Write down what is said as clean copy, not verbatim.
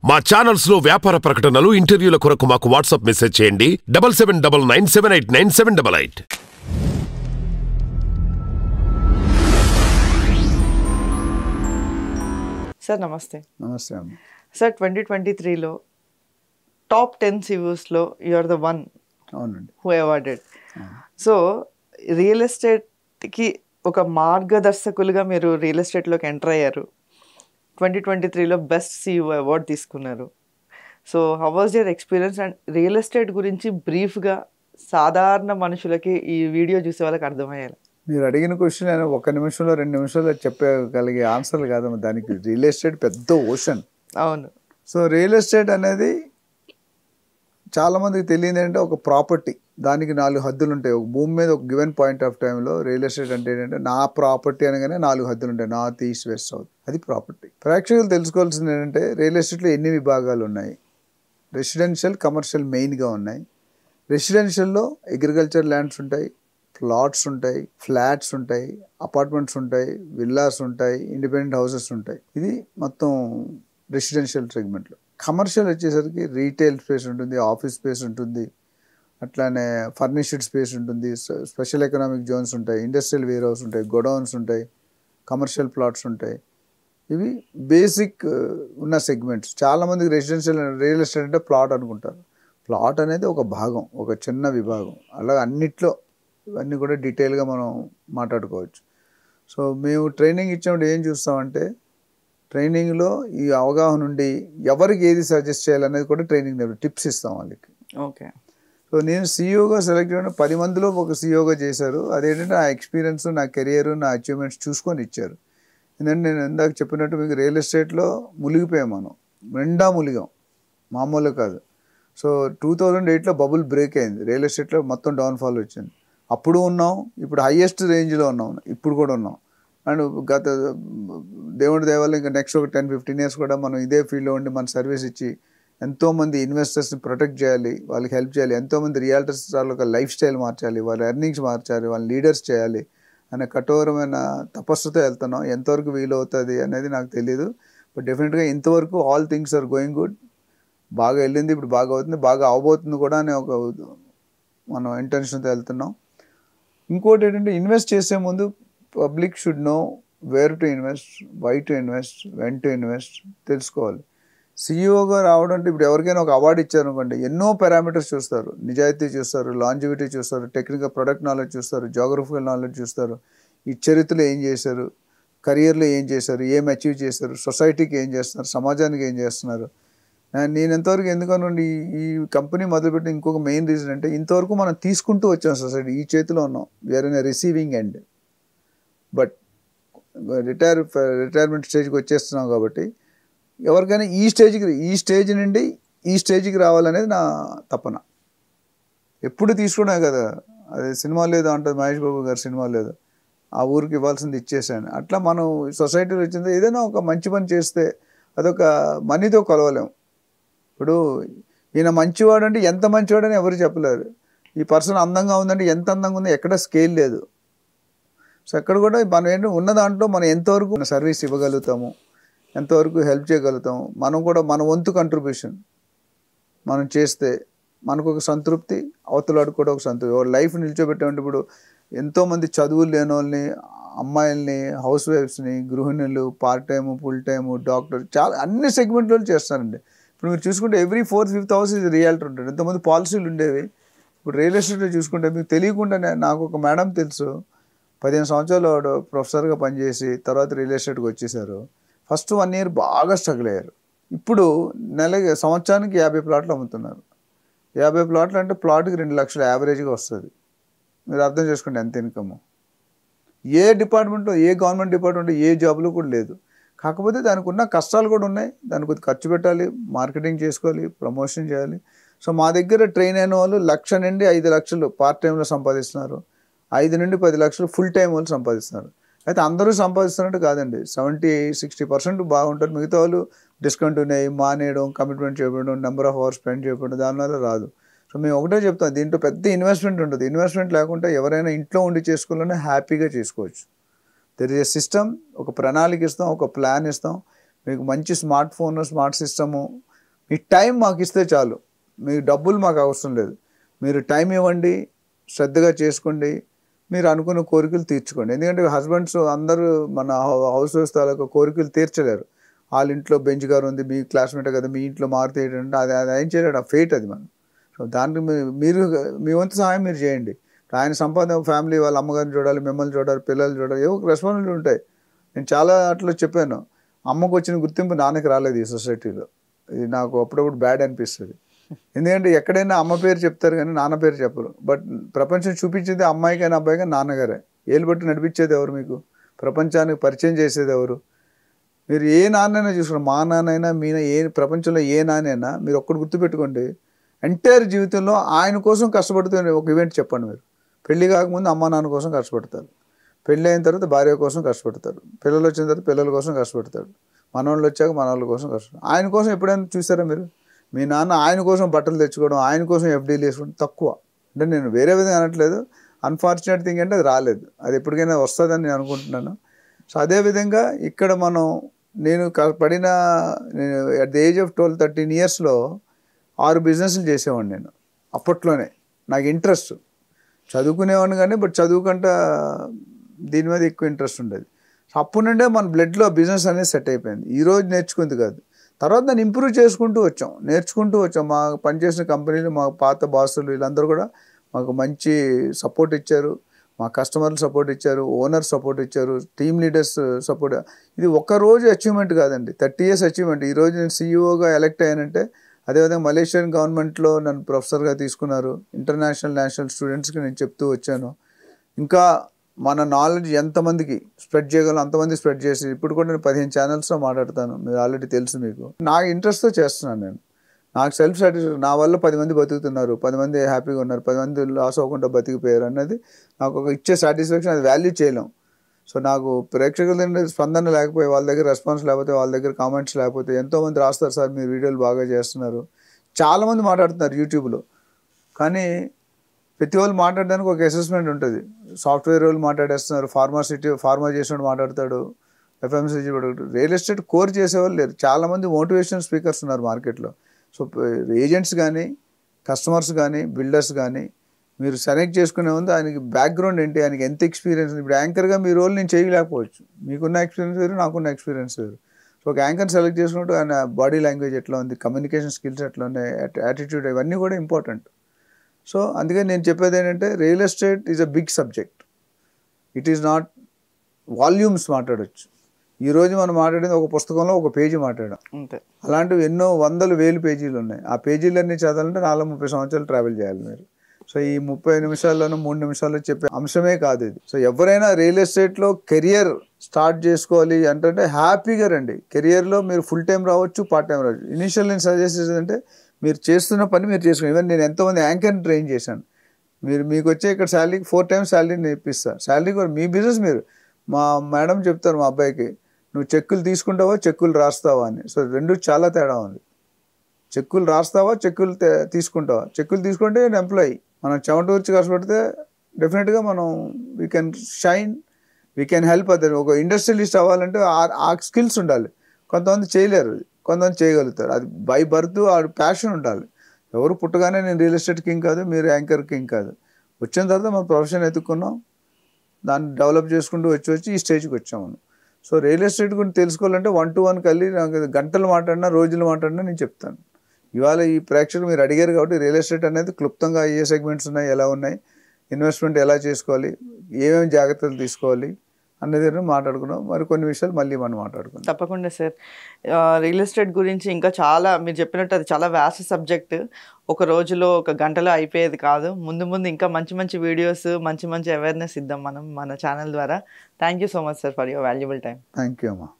మా ఛానల్స్ లో వ్యాపార ప్రకటనలు, ఇంటర్వ్యూల కొరకు మాకు వాట్సాప్ మెసేజ్ చేయండి 7799978978. సార్ నమస్తే. నమస్తే అమ్మ. సార్ 2023లో టాప్ 10 CEOస్లో యు ఆర్ ద వన్ అవునండి హూ అవార్డెడ్. సో రియల్ ఎస్టేట్కి ఒక మార్గదర్శకులుగా మీరు రియల్ ఎస్టేట్లోకి ఎంటర్ అయ్యారు. 2023లో బెస్ట్ CEO అవార్డు తీసుకున్నారు. So how was your experience and real estate గురించి బ్రీఫ్గా సాధారణ మనుషులకి ఈ వీడియో చూసే వాళ్ళకి అర్థమయ్యాలి. మీరు అడిగిన క్వశ్చన్ నేను 1 నిమిషంలో 2 నిమిషాల్లో చెప్పగలిగే ఆన్సర్లు కాదమ్మా. దానికి రియల్ ఎస్టేట్ పెద్ద ఓషన్. అవును. సో రియల్ ఎస్టేట్ అనేది చాలామందికి తెలియదు ఏంటంటే ఒక ప్రాపర్టీ, దానికి 4 హద్దులు ఉంటాయి. ఒక భూమి మీద ఒక గివెన్ పాయింట్ ఆఫ్ టైంలో రియల్ ఎస్టేట్ అంటే ఏంటంటే నా ప్రాపర్టీ అనగానే 4 హద్దులు ఉంటాయి. North, east, west, south. అది ప్రాపర్టీ. ప్రేక్షకులు తెలుసుకోవాల్సింది ఏంటంటే రియల్ ఎస్టేట్లో ఎన్ని విభాగాలు ఉన్నాయి. రెసిడెన్షియల్, కమర్షియల్ మెయిన్గా ఉన్నాయి. రెసిడెన్షియల్లో అగ్రికల్చర్ ల్యాండ్స్ ఉంటాయి, ప్లాట్స్ ఉంటాయి, ఫ్లాట్స్ ఉంటాయి, అపార్ట్మెంట్స్ ఉంటాయి, విల్లాస్ ఉంటాయి, ఇండిపెండెంట్ హౌసెస్ ఉంటాయి. ఇది మొత్తం రెసిడెన్షియల్ సెగ్మెంట్లో. కమర్షియల్ వచ్చేసరికి రీటైల్ స్పేస్ ఉంటుంది, ఆఫీస్ స్పేస్ ఉంటుంది, అట్లానే ఫర్నిష్డ్ స్పేస్ ఉంటుంది, స్పెషల్ ఎకనామిక్ జోన్స్ ఉంటాయి, ఇండస్ట్రియల్ వేర్ హౌస్ ఉంటాయి, గోడౌన్స్ ఉంటాయి, కమర్షియల్ ప్లాట్స్ ఉంటాయి. ఇవి బేసిక్ ఉన్న సెగ్మెంట్స్. చాలామందికి రెసిడెన్షియల్ రియల్ ఎస్టేట్ అంటే ప్లాట్ అనుకుంటారు. ప్లాట్ అనేది ఒక భాగం, ఒక చిన్న విభాగం. అలాగే అన్నిట్లో ఇవన్నీ కూడా డీటెయిల్గా మనం మాట్లాడుకోవచ్చు. సో మేము ట్రైనింగ్ ఇచ్చినప్పుడు ఏం చూస్తామంటే ట్రైనింగ్లో ఈ అవగాహన నుండి ఎవరికి ఏది సజెస్ట్ చేయాలనేది కూడా ట్రైనింగ్ టిప్స్ ఇస్తాం వాళ్ళకి. ఓకే. సో నేను సీఈఓగా సెలెక్ట్ చేయడం 10 మందిలో ఒక సీఈఓగా చేశారు. అదేంటంటే నా ఎక్స్పీరియన్స్, నా కెరియర్, నా అచీవ్మెంట్స్ చూసుకొని ఇచ్చారు. ఎందుకంటే నేను ఇందాక చెప్పినట్టు మీకు రియల్ ఎస్టేట్లో మునిగిపోయాం, మనం నిండా మునిగాం, మామూలు కాదు. సో 2008లో బబుల్ బ్రేక్ అయింది, రియల్ ఎస్టేట్లో మొత్తం డౌన్ఫాల్ వచ్చింది. అప్పుడు ఉన్నాం, ఇప్పుడు హైయెస్ట్ రేంజ్లో ఉన్నాం, ఇప్పుడు కూడా ఉన్నాం. అండ్ గత దేవుడి దయ వల్ల ఇంకా నెక్స్ట్ ఒక 10-15 ఇయర్స్ కూడా మనం ఇదే ఫీల్డ్లో ఉండి మన సర్వీస్ ఇచ్చి ఎంతోమంది ఇన్వెస్టర్స్ని ప్రొటెక్ట్ చేయాలి, వాళ్ళకి హెల్ప్ చేయాలి. ఎంతోమంది రియాల్టర్స్ ఒక లైఫ్ స్టైల్ మార్చాలి, వాళ్ళ ఎర్నింగ్స్ మార్చాలి, వాళ్ళ లీడర్స్ చేయాలి అనే కఠోరమైన తపస్సుతో వెళ్తున్నాం. ఎంతవరకు వీలవుతుంది అనేది నాకు తెలియదు. బట్ డెఫినెట్గా ఇంతవరకు all things are going good. బాగా వెళ్ళింది, ఇప్పుడు బాగా అవుతుంది, బాగా అవబోతుంది కూడా అనే ఒక మనం ఇంటెన్షన్తో వెళ్తున్నాం. ఇంకోటి ఏంటంటే ఇన్వెస్ట్ చేసే ముందు public should know where to invest, why to invest, when to invest తెలుసుకోవాలి. సీఈఓగా రావడం అంటే ఇప్పుడు ఎవరికైనా ఒక అవార్డు ఇచ్చారనుకోండి, ఎన్నో పారామీటర్స్ చూస్తారు. నిజాయితీ చూస్తారు, లాంజివిటీ చూస్తారు, టెక్నికల్ ప్రొడక్ట్ నాలెడ్జ్ చూస్తారు, జాగ్రఫికల్ నాలెడ్జ్ చూస్తారు, ఈ చరిత్రలో ఏం చేశారు, కెరియర్లో ఏం చేశారు, ఏం అచీవ్ చేశారు, సొసైటీకి ఏం చేస్తున్నారు, సమాజానికి ఏం చేస్తున్నారు. నేను ఎంతవరకు ఎందుకనండి ఈ కంపెనీ మొదలుపెట్టిన ఇంకొక మెయిన్ రీజన్ అంటే ఇంతవరకు మనం తీసుకుంటూ వచ్చాం సొసైటీ, ఈ చేతిలో ఉన్నాం, we are in receiving end. But retirement స్టేజ్కి వచ్చేస్తున్నాం కాబట్టి ఎవరికైనా ఈ స్టేజ్ నుండి ఈ స్టేజ్కి రావాలనేది నా తపన. ఎప్పుడు తీసుకోవడమే కదా, అది సినిమా లేదు అంటుంది మహేష్ బాబు గారు, సినిమా లేదు, ఆ ఊరికి ఇవ్వాల్సింది ఇచ్చేసాను. అట్లా మనం సొసైటీలో వచ్చింది ఏదైనా ఒక మంచి పని చేస్తే అదొక మనీతో కొలవలేం. ఇప్పుడు ఈయన మంచివాడు అంటే ఎంత మంచివాడని ఎవరు చెప్పలేరు. ఈ పర్సన్ అందంగా ఉందంటే ఎంత అందంగా ఉందో ఎక్కడ స్కేల్ లేదు. సో ఎక్కడ కూడా మనం ఏంటంటే ఉన్న దాంట్లో మనం ఎంతవరకు సర్వీస్ ఇవ్వగలుగుతాము, ఎంతవరకు హెల్ప్ చేయగలుగుతాము, మనం కూడా మన వంతు కంట్రిబ్యూషన్ మనం చేస్తే మనకు ఒక సంతృప్తి, అవతలాడు కూడా ఒక సంతృప్తి. లైఫ్ నిల్చోబెట్టామంటే ఇప్పుడు ఎంతోమంది చదువులు లేని వాళ్ళని, అమ్మాయిల్ని, హౌస్ వైఫ్స్ని, గృహిణులు, part time, full time, doctor, చాలా అన్ని సెగ్మెంట్లో చేస్తారండి. ఇప్పుడు మీరు చూసుకుంటే ఎవ్రీ 4th-5th హౌస్ ఇది రియాల్టర్ ఉంటాడు. ఎంతమంది పాలసీలు ఉండేవి. ఇప్పుడు రియల్ ఎస్టేట్లో చూసుకుంటే మీకు తెలియకుండానే నాకు ఒక మేడం తెలుసు, 15 సంవత్సరాలు వాడు ప్రొఫెసర్గా పనిచేసి తర్వాత రియల్ ఎస్టేట్కి వచ్చేసారు. ఫస్ట్ 1 year బాగా స్ట్రగుల్ అయ్యారు. ఇప్పుడు సంవత్సరానికి 50 ప్లాట్లు అమ్ముతున్నారు. 50 ప్లాట్లు అంటే ప్లాట్కి 2 లక్షలు యావరేజ్గా వస్తుంది. మీరు అర్థం చేసుకోండి ఎంత ఇన్కమ్. ఏ డిపార్ట్మెంట్లో, ఏ గవర్నమెంట్ డిపార్ట్మెంట్లో, ఏ జాబ్లో కూడా లేదు. కాకపోతే దానికి ఉన్న కష్టాలు కూడా ఉన్నాయి. దానికి కొద్ది ఖర్చు పెట్టాలి, మార్కెటింగ్ చేసుకోవాలి, ప్రమోషన్ చేయాలి. సో మా దగ్గర ట్రైన్ అయిన వాళ్ళు 1,00,000 నుండి 5 లక్షలు పార్ట్ టైంలో సంపాదిస్తున్నారు, 5 నుండి 10 లక్షలు ఫుల్ టైం వాళ్ళు సంపాదిస్తున్నారు. అయితే అందరూ సంపాదిస్తున్నట్టు కాదండి, 70-60% బాగుంటారు. మిగతా వాళ్ళు డిస్కౌంట్ ఉన్నాయి, మానేయడం, కమిట్మెంట్ చేయడం, నెంబర్ ఆఫ్ అవర్స్ స్పెండ్ చేయడం, దానివల్ల రాదు. సో మేము ఒకటే చెప్తాం, దీంట్లో పెద్ద ఇన్వెస్ట్మెంట్ ఉంటుంది. ఇన్వెస్ట్మెంట్ లేకుండా ఎవరైనా ఇంట్లో ఉండి చేసుకోవాలన్నా హ్యాపీగా చేసుకోవచ్చు. దెర్ ఇస్ ఎ సిస్టమ్, ఒక ప్రణాళిక ఇస్తాం, ఒక ప్లాన్ ఇస్తాం. మీకు మంచి స్మార్ట్ ఫోన్, స్మార్ట్ సిస్టము, మీ టైం మాకు ఇస్తే చాలు, మీ డబ్బులు మాకు అవసరం లేదు, మీరు టైం ఇవ్వండి, శ్రద్ధగా చేసుకోండి, మీరు అనుకున్న కోరికలు తీర్చుకోండి. ఎందుకంటే హస్బెండ్స్ అందరూ మన హౌస్ వైఫ్ తాలూకా కోరికలు తీర్చలేరు. వాళ్ళ ఇంట్లో బెంచ్ గారు ఉంది, మీ క్లాస్మేట్ కదా, మీ ఇంట్లో మారుతి ఏంటంటే అది ఏం చేయలేడు, ఆ ఫేట్ అది మనం. సో దానికి మీరు మీ వంతు సహాయం మీరు చేయండి. ఆయన సంపాదన ఫ్యామిలీ వాళ్ళ అమ్మగారిని చూడాలి, మిమ్మల్ని చూడాలి, పిల్లలు చూడాలి, ఏవో రెస్పాన్సిబిలిటీ ఉంటాయి. నేను చాలా అట్లా చెప్పాను, అమ్మకు వచ్చిన గుర్తింపు నాన్నకి రాలేదు ఈ సొసైటీలో. ఇది నాకు అప్పుడప్పుడు బ్యాడ్ అనిపిస్తుంది. ఎందుకంటే ఎక్కడైనా అమ్మ పేరు చెప్తారు కానీ నాన్న పేరు చెప్పరు. బట్ ప్రపంచం చూపించేది అమ్మాయికైనా అబ్బాయికైనా నాన్నగారే. ఏళ్ళు బట్టి నడిపించేది ఎవరు, మీకు ప్రపంచానికి పరిచయం చేసేది ఎవరు? మీరు ఏ నాన్నైనా చూసుకోండి, మా నాన్నైనా మీన, ఏ ప్రపంచంలో ఏ నాన్నైనా మీరు ఒక్కటి గుర్తుపెట్టుకోండి, ఎంటైర్ జీవితంలో ఆయన కోసం కష్టపడుతున్న ఒక ఈవెంట్ చెప్పండి. మీరు పెళ్లి కాకముందు అమ్మ నాన్న కోసం కష్టపడతారు, పెళ్ళి అయిన తర్వాత భార్య కోసం కష్టపడతారు, పిల్లలు వచ్చిన తర్వాత పిల్లల కోసం కష్టపడతాడు, మనవాళ్ళు వచ్చాక మనవాళ్ళ కోసం కష్టపడతారు. ఆయన కోసం ఎప్పుడైనా చూసారా మీరు? మీ నాన్న ఆయన కోసం బట్టలు తెచ్చుకోవడం, ఆయన కోసం ఎఫ్డీలు వేసుకోవడం తక్కువ. అంటే నేను వేరే విధంగా అనట్లేదు, అన్ఫార్చునేట్ థింగ్ అంటే అది రాలేదు, అది ఎప్పటికైనా వస్తుందని నేను అనుకుంటున్నాను. సో అదేవిధంగా ఇక్కడ నేను పడిన అట్ ది ఏజ్ ఆఫ్ 12-13 ఇయర్స్లో 6 బిజినెస్లు చేసేవాడిని నేను. అప్పట్లోనే నాకు ఇంట్రెస్ట్, చదువుకునేవాడిని కానీ బట్ చదువుకంటే దీని మీద ఎక్కువ ఇంట్రెస్ట్ ఉండేది. సో అప్పటి నుండే మన బ్లడ్లో బిజినెస్ అనేది సెట్ అయిపోయింది. ఈరోజు నేర్చుకుంది కాదు, తర్వాత దాన్ని ఇంప్రూవ్ చేసుకుంటూ వచ్చాం, నేర్చుకుంటూ వచ్చాం. మా పనిచేసిన కంపెనీలు, మా పాత బాసులు వీళ్ళందరూ కూడా మాకు మంచి సపోర్ట్ ఇచ్చారు, మా కస్టమర్లు సపోర్ట్ ఇచ్చారు, ఓనర్ సపోర్ట్ ఇచ్చారు, టీమ్ లీడర్స్ సపోర్ట్. ఇది ఒక్కరోజు అచీవ్మెంట్ కాదండి, 30 years అచీవ్మెంట్. ఈరోజు నేను సీఈఓగా ఎలక్ట్ అయ్యానంటే అదేవిధంగా మలేషియన్ గవర్నమెంట్లో నన్ను ప్రొఫెసర్గా తీసుకున్నారు, ఇంటర్నేషనల్ నేషనల్ స్టూడెంట్స్కి నేను చెప్తూ వచ్చాను. ఇంకా మన నాలెడ్జ్ ఎంతమందికి స్ప్రెడ్ చేయగలం అంతమంది స్ప్రెడ్ చేసి, ఇప్పుడు కూడా నేను 15 ఛానల్స్లో మాట్లాడతాను, మీరు ఆల్రెడీ తెలుసు మీకు. నాకు ఇంట్రెస్ట్తో చేస్తున్నాను నేను, నాకు సెల్ఫ్ సాటిస్ఫాక్షన్. నా వల్ల 10 మంది బతుకుతున్నారు, 10 మంది హ్యాపీగా ఉన్నారు, 10 మంది లాస్ అవ్వకుండా బతికిపోయారు అన్నది నాకు ఒక ఇచ్చే సాటిస్ఫాక్షన్, అది వాల్యూ చేయలేం. సో నాకు ప్రేక్షకుల దగ్గర స్పందన లేకపోతే, వాళ్ళ దగ్గర రెస్పాన్స్ లేకపోతే, వాళ్ళ దగ్గర కామెంట్స్ లేకపోతే, ఎంతోమంది రాస్తారు సార్ మీరు వీడియోలు బాగా చేస్తున్నారు, చాలామంది మాట్లాడుతున్నారు యూట్యూబ్లో, కానీ ప్రతి వాళ్ళు మాట్లాడడానికి ఒక అసెస్మెంట్ ఉంటుంది. సాఫ్ట్వేర్ వాళ్ళు మాట్లాడేస్తున్నారు, ఫార్మా చేసినట్టు మాట్లాడతాడు, ఎఫ్ఎంసీజీ రియల్ ఎస్టేట్ కోర్ చేసేవాళ్ళు లేరు. చాలామంది మోటివేషన్ స్పీకర్స్ ఉన్నారు మార్కెట్లో. సో ఏజెంట్స్ కానీ, కస్టమర్స్ కానీ, బిల్డర్స్ కానీ మీరు సెలెక్ట్ చేసుకునే ముందు ఆయనకి బ్యాక్గ్రౌండ్ ఏంటి, ఆయనకి ఎంత ఎక్స్పీరియన్స్ ఉంది. ఇప్పుడు యాంకర్గా మీ రోల్ నేను చేయలేకపోవచ్చు, మీకున్న ఎక్స్పీరియన్స్ వేరు, నాకున్న ఎక్స్పీరియన్స్ వేరు. సో ఒక యాంకర్ని సెలెక్ట్ చేసుకున్నట్టు ఆయన బాడీ లాంగ్వేజ్ ఎట్లా ఉంది, కమ్యూనికేషన్ స్కిల్స్ ఎట్లా ఉన్నాయి, యాటిట్యూడ్, ఇవన్నీ కూడా ఇంపార్టెంట్. సో అందుకే నేను చెప్పేది ఏంటంటే real estate is a big subject, it is not volumes మాట్లాడచ్చు. ఈరోజు మనం మాట్లాడేది ఒక పుస్తకంలో ఒక పేజీ మాట్లాడాం, అలాంటివి ఎన్నో 100,000 పేజీలు ఉన్నాయి. ఆ పేజీలన్నీ చదవాలంటే 40-30 సంవత్సరాలు ట్రావెల్ చేయాలి మీరు. సో ఈ 30 నిమిషాల్లోనూ 3 నిమిషాల్లో చెప్పే అంశమే కాదు ఇది. సో ఎవరైనా రియల్ ఎస్టేట్లో కెరియర్ స్టార్ట్ చేసుకోవాలి అంటే హ్యాపీగా రండి. కెరియర్లో మీరు ఫుల్ టైం రావచ్చు, పార్ట్ టైం రావచ్చు. ఇనిషియల్ నేను సజెస్ట్ చేసేదంటే మీరు చేస్తున్న పని మీరు చేసుకోండి. ఈవెన్ నేను ఎంతోమంది యాంకర్ని ట్రైన్ చేశాను. మీకు వచ్చే ఇక్కడ శాలరీకి 4 times శాలరీ నేను ఇప్పిస్తాను. శాలరీ కూడా మీ బిజినెస్ మీరు. మా మేడం చెప్తారు మా అబ్బాయికి, నువ్వు చెక్కులు తీసుకుంటావా చెక్కులు రాస్తావా అని. సో రెండు చాలా తేడా ఉంది. చెక్కులు రాస్తావా చెక్కులు తీసుకుంటావా. చెక్కులు తీసుకుంటే నేను ఎంప్లాయీ, మనం చెమటూర్చి కష్టపడితే డెఫినెట్గా మనం we can shine, we can help other. ఒక ఇండస్ట్రియలిస్ట్ అవ్వాలంటే ఆ స్కిల్స్ ఉండాలి. కొంతమంది చేయలేరు, కొంతమంది చేయగలుగుతారు. అది బై బర్త్ ఆ ప్యాషన్ ఉండాలి. ఎవరు పుట్టగానే నేను రియల్ ఎస్టేట్ కింగ్ కాదు, మీరు యాంకర్ కింగ్ కాదు. వచ్చిన తర్వాత మన ప్రొఫెషన్ ఎత్తుక్కున్నాం, దాన్ని డెవలప్ చేసుకుంటూ వచ్చి ఈ స్టేజ్కి వచ్చాము. సో రియల్ ఎస్టేట్ గురించి తెలుసుకోవాలంటే 1-to-1 కలిసి నాకు గంటలు మాట్లాడినా రోజులు మాట్లాడినా నేను చెప్తాను. ఇవాళ ఈ ప్రేక్షకులు మీరు అడిగారు కాబట్టి రియల్ ఎస్టేట్ అనేది క్లుప్తంగా ఏ సెగ్మెంట్స్ ఉన్నాయి, ఎలా ఉన్నాయి, ఇన్వెస్ట్మెంట్ ఎలా చేసుకోవాలి, ఏమేమి జాగ్రత్తలు తీసుకోవాలి అనేది మాట్లాడుకున్నాం. మరి కొన్ని విషయాలు మళ్ళీ మనం మాట్లాడుకున్నాం. తప్పకుండా సార్. రియల్ ఎస్టేట్ గురించి ఇంకా చాలా మీరు చెప్పినట్టు అది చాలా వ్యాస్ట్ సబ్జెక్ట్. ఒక రోజులో ఒక గంటలో అయిపోయేది కాదు. ముందు ముందు ఇంకా మంచి మంచి వీడియోస్, మంచి మంచి అవేర్నెస్ ఇద్దాం మనం మన ఛానల్ ద్వారా. Thank you so much sir for your valuable time. Thank you అమ్మా.